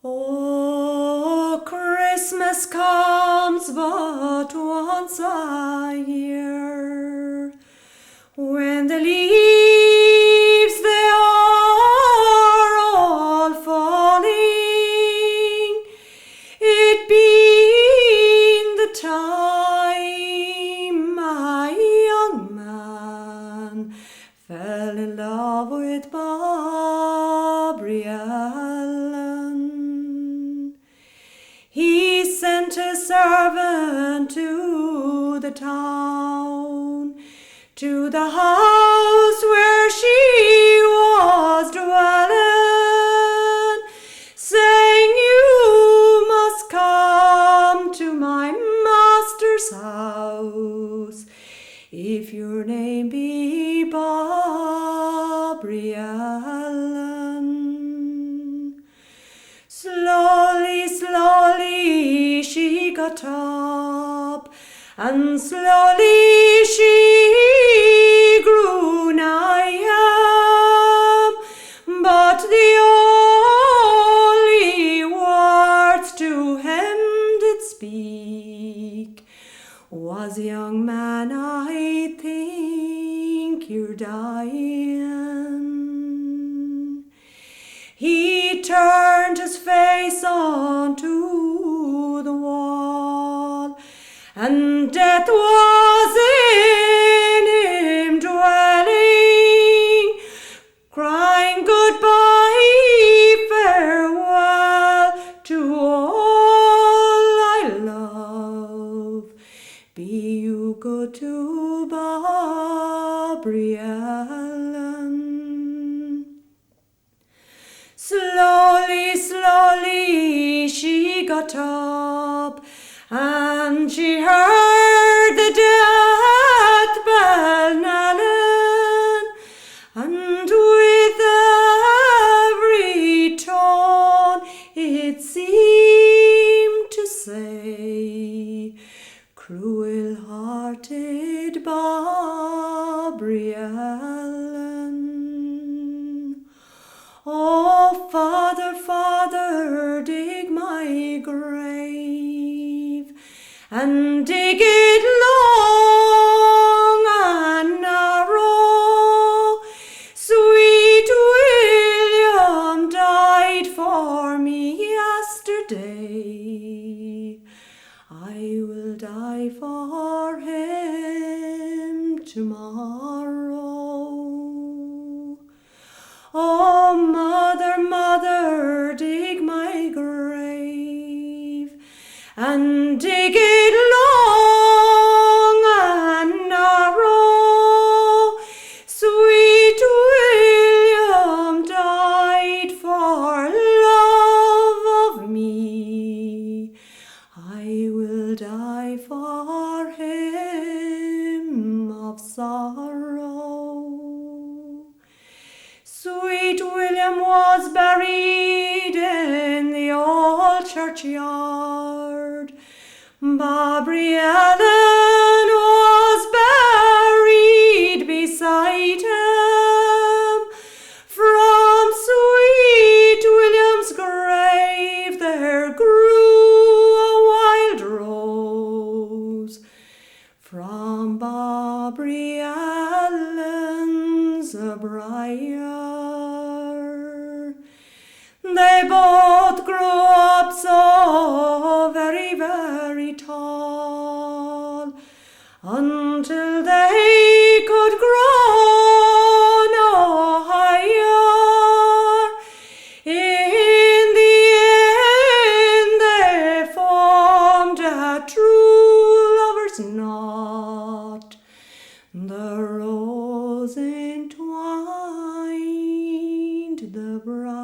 Oh, Christmas comes but once a year, when the leaves they are all falling. It being the time my young man fell in love with Barbary Allen. He sent his servant to the town, to the house where she was dwelling, saying, "You must come to my master's house, if your name be Barbary Allen." Slowly, slowly she got up, and slowly she grew nigh him, but the only words to him did speak was, "Young man, I think you're dying." He turned his face onto the wall, and death was in him dwelling, crying goodbye, farewell to all I love. Be you good to Barbary Allen. Slowly, slowly she got up, and she heard the death bell knelling, and with every tone it seemed to say, "Cruel-hearted Barbary Allen. Oh, Father, Father, dig my grave, and dig it long and narrow. Sweet William died for me yesterday. I will die for him tomorrow. Oh, mother, mother, dig my grave, and dig it long and narrow. Sweet William died for love of me. I will die for him of sorrow." Sweet William was buried in the old churchyard. Barbary Allen was buried beside him. From sweet William's grave there grew a wild rose, from Barbary Allen's briar. They both grew up so very, very tall, until they could grow no higher. In the end they formed a true lover's knot. The rose entwined the briar.